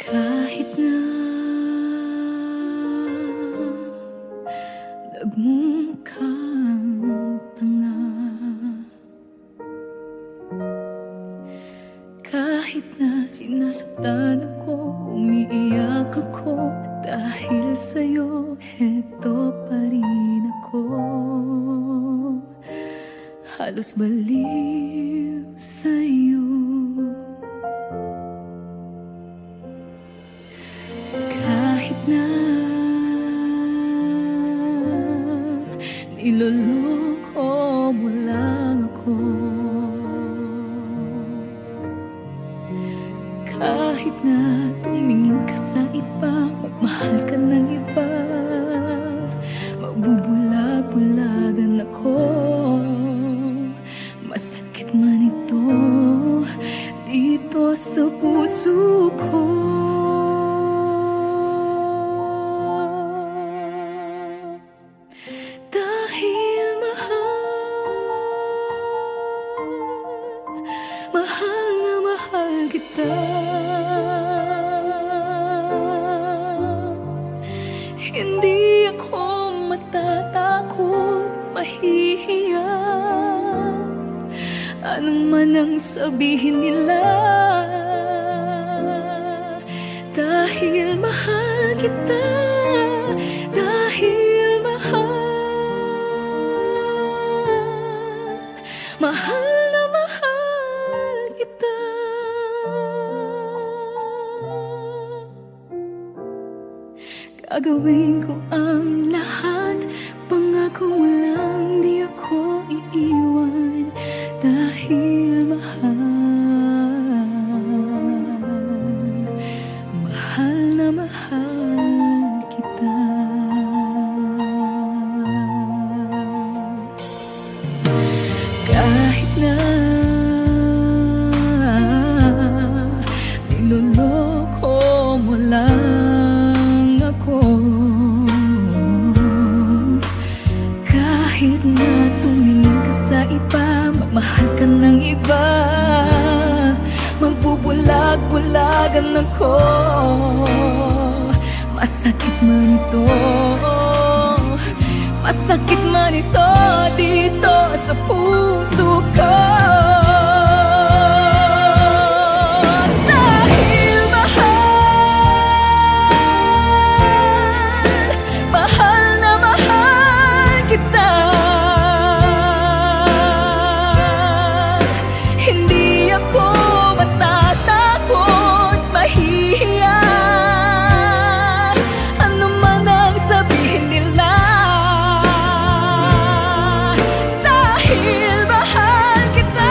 Kahit na nagmumukhang tanga, kahit na sinasaktan ako, umiiyak ako, dahil sa'yo, heto pa rin ako. Halos baliw sa'yo. Kahit na niloloko mo lang ako, kahit na tumingin ka sa iba, magmahal ka ng iba, magbubulag-bulagan ako. Masakit man ito dito sa puso ko. Dahil mahal na mahal kita. Hindi ako matatakot, mahihiya, anong man ang sabihin nila. Dahil mahal kita, dahil mahal na mahal kita. Gagawin ko ang lahat, pangako mo lang di ako iiwan. Dahil mahal na mahal kita. Kahit na niloloko mo lang ako, kahit na tumingin ka sa iba, magmahal ka ng iba, magbubulag-bulagan ako. Masakit man ito, masakit man ito dito sa puso ko. Dahil mahal na mahal kita. Hindi ako matatakot, mahihiya, ano man ang sabihin nila. Dahil mahal kita.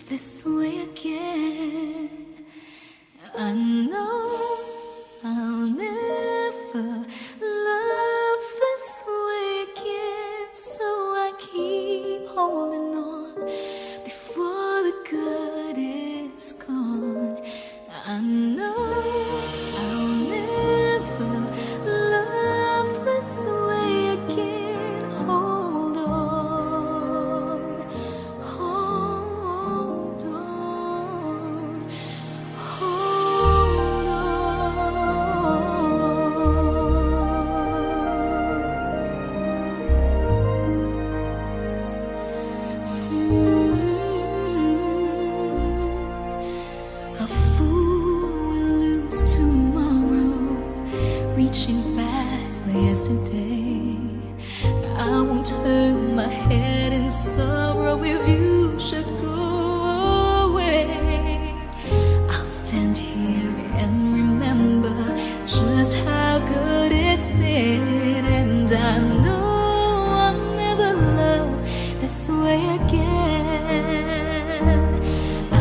this way again. I know I'll never love this way again, so I keep holding on before the good is gone. I know I'll never love this way again. Hold on, hold on, hold on. A fool will lose tomorrow, reaching back for yesterday. I won't turn my head in sorrow if you should go away. I'll stand here and remember just how good it's been, and I know I'll never love this way again. I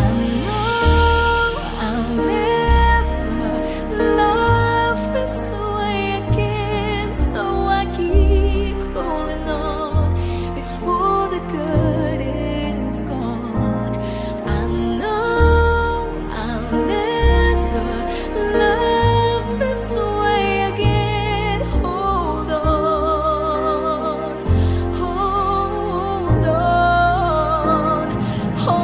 know I'll never love this way again, so I keep holding on before the good is gone. I know I'll never love this way again. Hold on, hold on, hold on.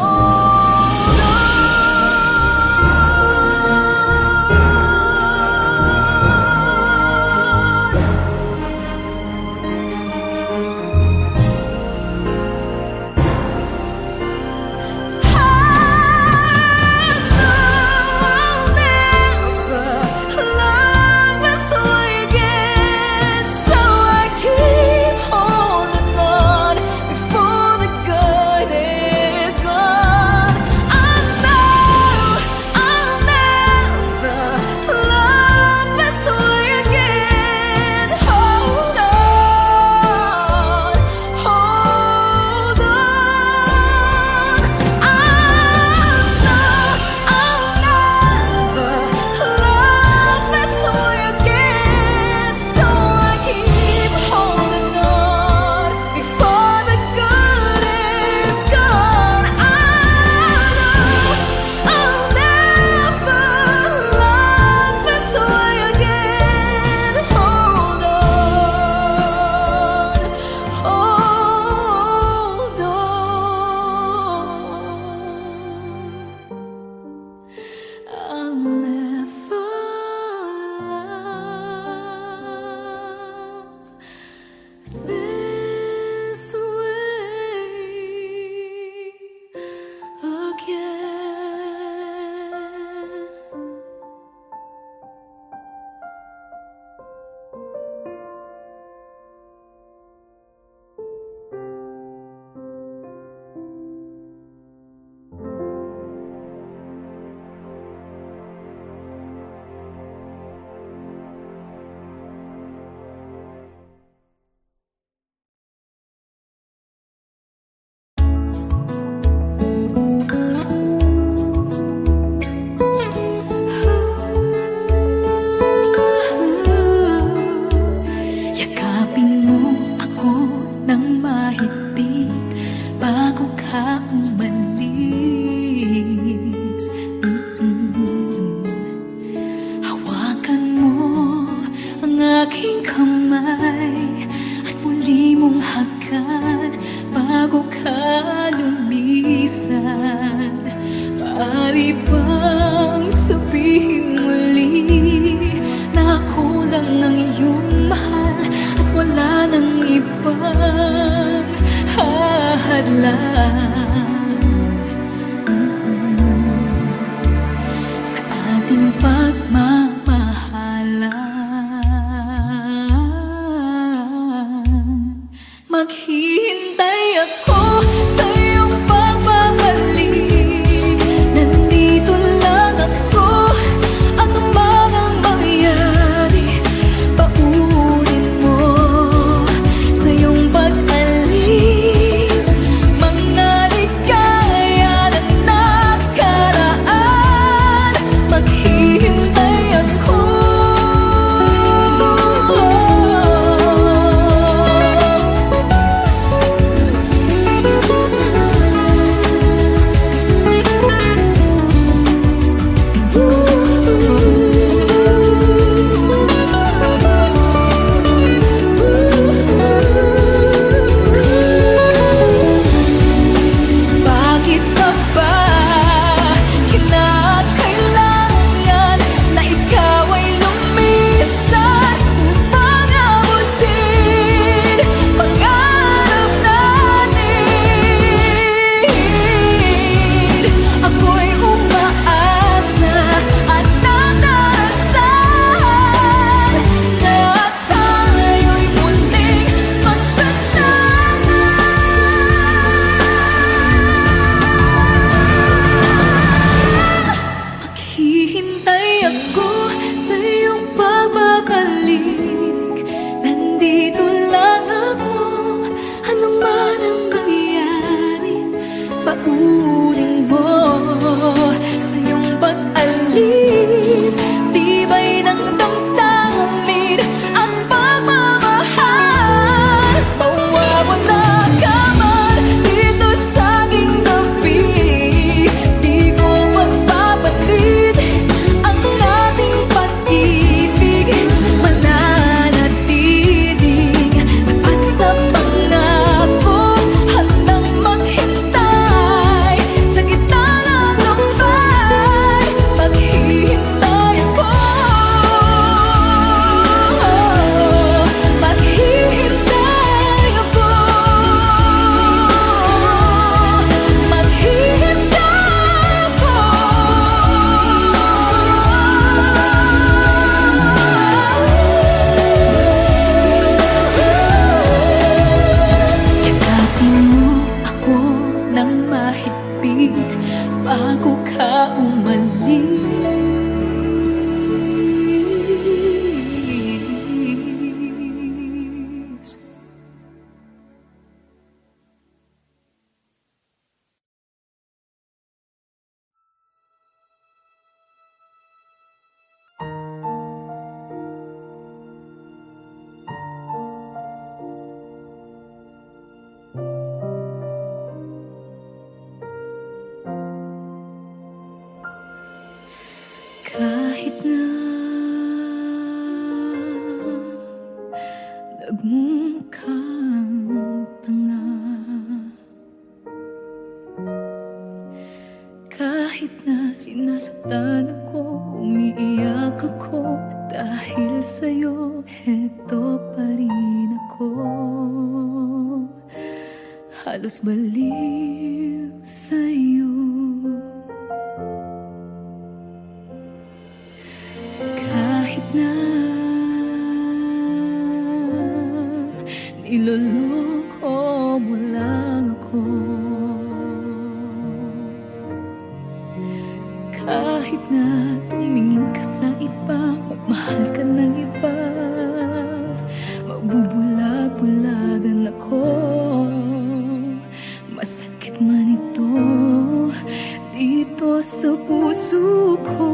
I'll never love this way again. Yakapin mo ako ng mahigpit bago ka umalis. Hawakan mo ang aking kamay at muli mong hagan bago ka lumisan. Maaari bang sabihin muli na ako lang ang iyong mahal at wala nang ibang hahadlang sa ating pagmamahalan? Maghihintay ako sa iyong pagbabalik. Nandito lang ako at ang mga mangyari. Paunin mo sa iyong pag-alis. Mga bumalik bago ka umalis. Kahit na nagmumukhang tanga, kahit na sinasaktan ako, umiiyak ako, dahil sa'yo heto pa rin ako. Halos baliw sa'yo. Kahit na niloloko mo lang ako, kahit na tumingin ka sa iba, magmahal ka ng iba, magbubulag-bulagan ako. Masakit man ito dito sa puso ko.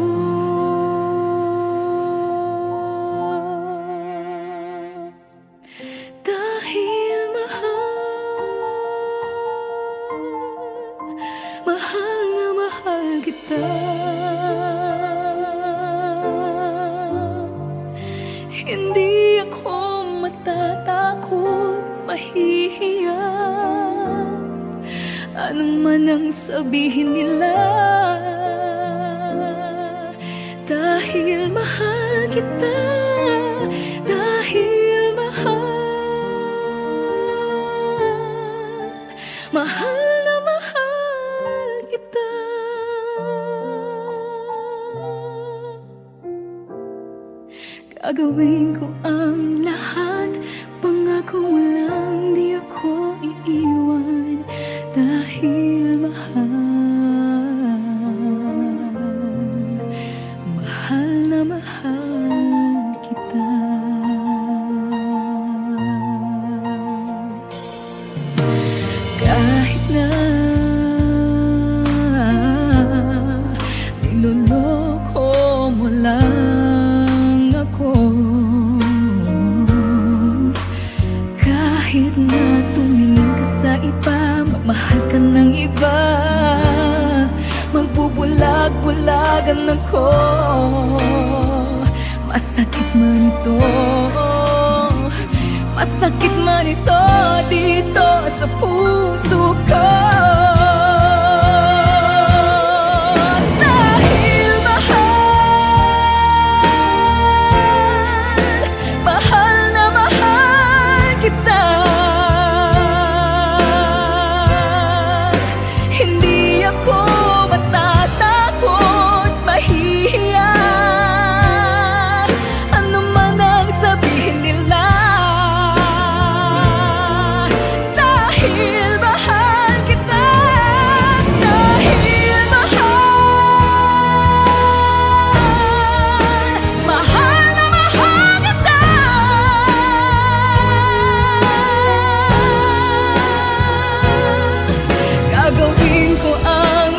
Mahal na mahal kita, hindi ako matatakot, mahihiya, anong man ang sabihin nila. Dahil mahal kita, dahil mahal na mahal kita. Gagawin ko ang lahat, pangako mo lang di ako iiwan, dahil mahal na mahal kita. Kahit na niloloko mo lang ako, kahit na tumingin ka sa iba, magmahal ka ng iba, magbubulag-bulagan ako. Masakit man ito, masakit man ito dito sa puso ko. Dahil mahal na mahal kita, hindi ako matatakot, mahihiya, ano man ang sabihin nila. Dahil mahal kita, dahil mahal na mahal kita. Gagawin ko ang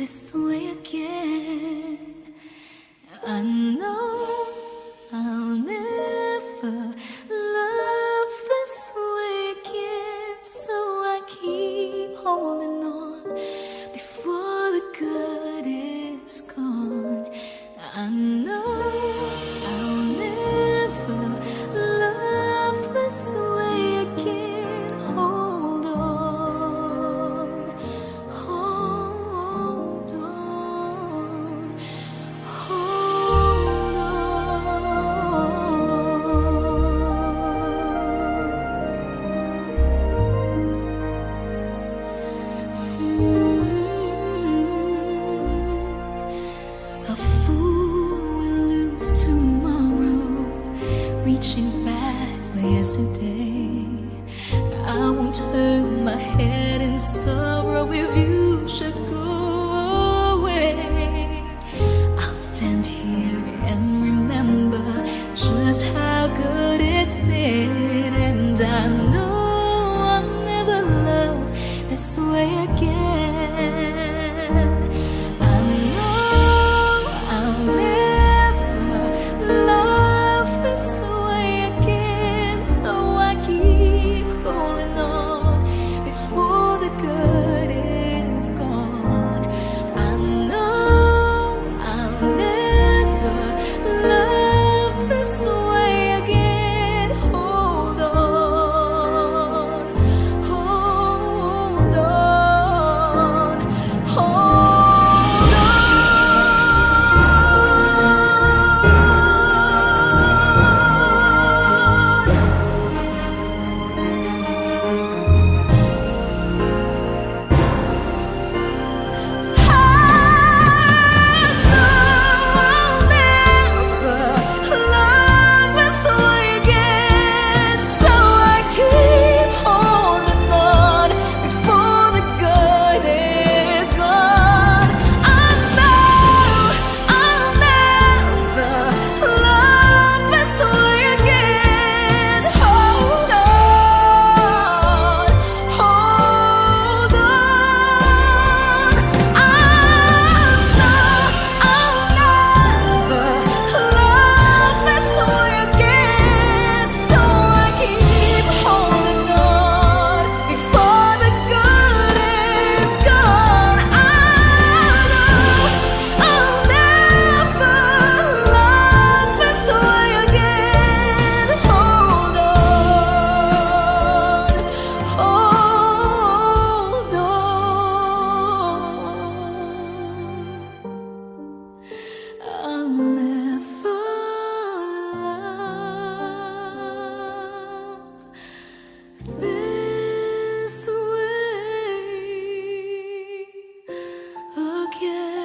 this way again. I know I'll never love this way again, so I keep holding on before the good is gone. I know I'll never love this way again. Hold on, hold on, hold on. A fool will lose tomorrow, reaching back for yesterday. I won't turn my head in sorrow if you should go away. I'll stand here and remember just how good it's been, and I know I'll never love this way again. I know I'll never love this way again, so I keep holding on before the good is gone. I know I'll never love this way again. Hold on, hold on, hold on. I'll never love this way again.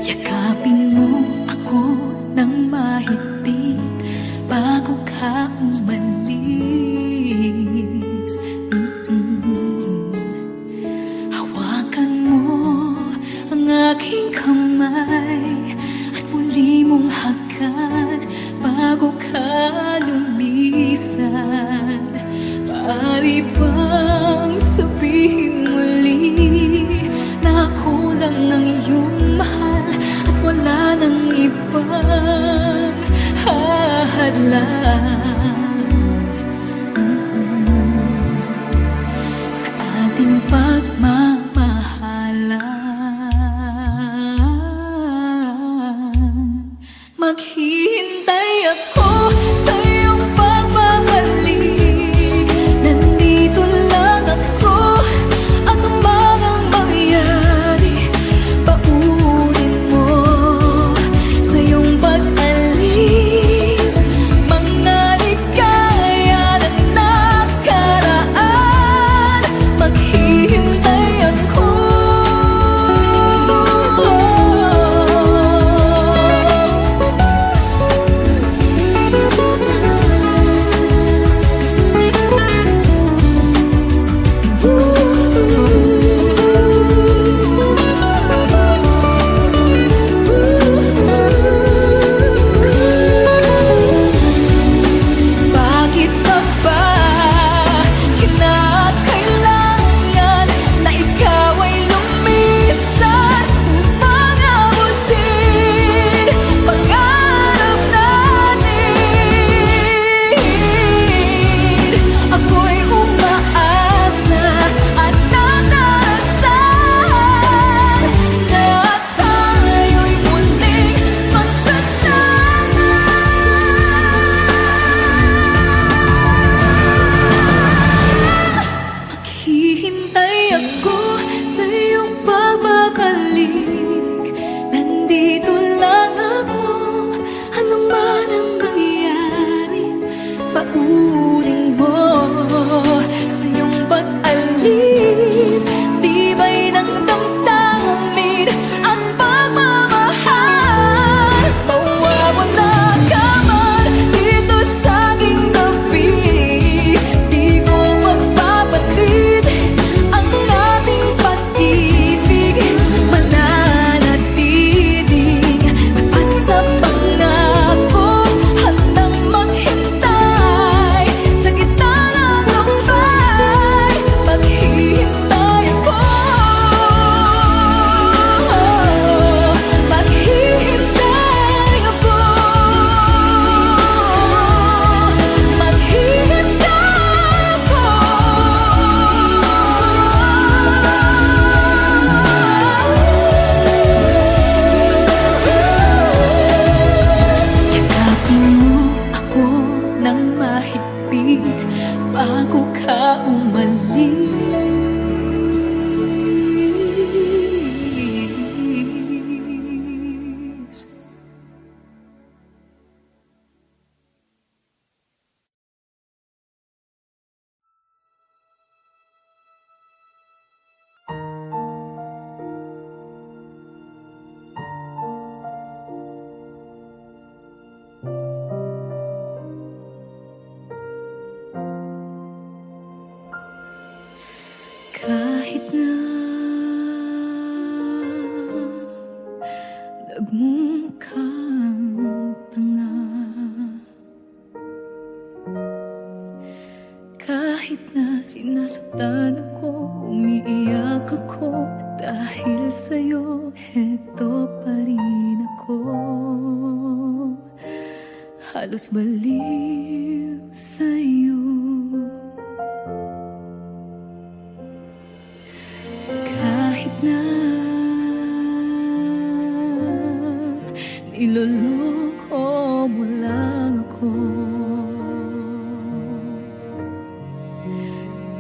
Yakapin mo ako ng mahigpit bago ka umalis. Hawakan mo ang aking kamay at muli mong hagan bago ka lumisan. Maaari bang sabihin muli na ako lang ang iyong mahal at wala nang ibang hahadlang sa ating pagmamahalan? Maghihintay ako sa iyong pagbabalik. Nandito lang ako, ano man ang mangyari. Paunin mo sa iyong pag-alis. Mangalit ng mahigpit bago ka umalis. Kahit na nagmumukhang tanga, kahit na sinasaktan ako, umiiyak ako, dahil sa'yo heto pa rin ako. Halos baliw sa'yo. Kahit na niloloko mo lang ako,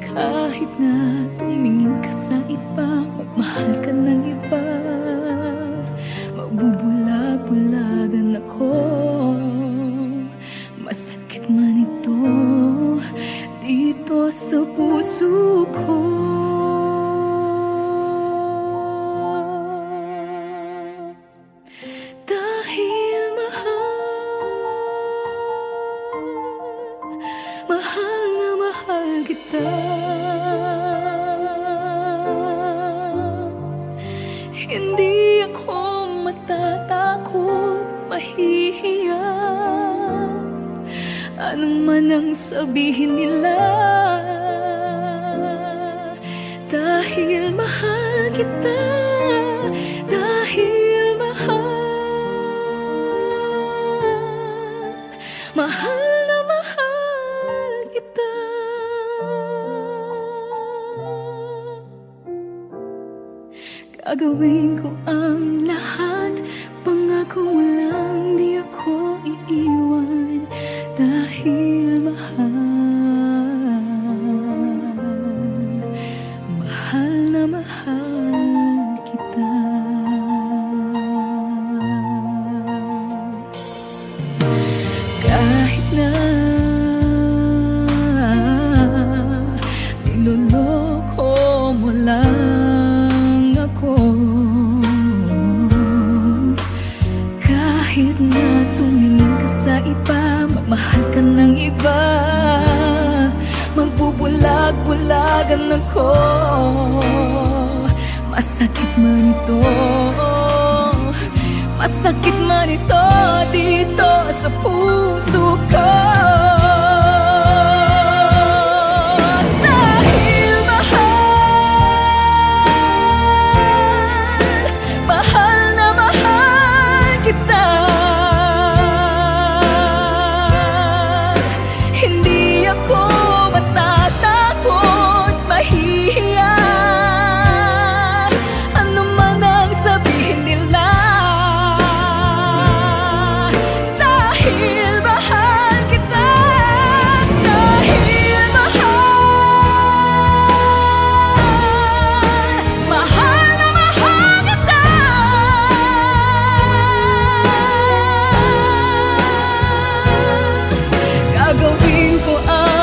kahit na tumingin ka sa iba, magmahal ka ng iba, magbubulag-bulagan ako. Masakit man ito dito sa puso ko. Dahil mahal na mahal kita. Hindi ako matatakot, mahihiya, anong man ang sabihin nila. Dahil mahal kita, dahil mahal na mahal kita. Gagawin ko ang lahat, pangako mo lang di ako iiwan. Dahil mahal na mahal kita. Kahit na niloloko mo lang ako, kahit na tumingin ka sa iba, magmahal ka ng iba, magbubulag-bulagan ako. Masakit man ito, masakit man ito dito sa puso ko. Dahil mahal na mahal kita. Hindi ako matatakot, mahihiya, ano man ang sabihin nila. Dahil mahal kita, dahil mahal na mahal kita. Gagawin ko ang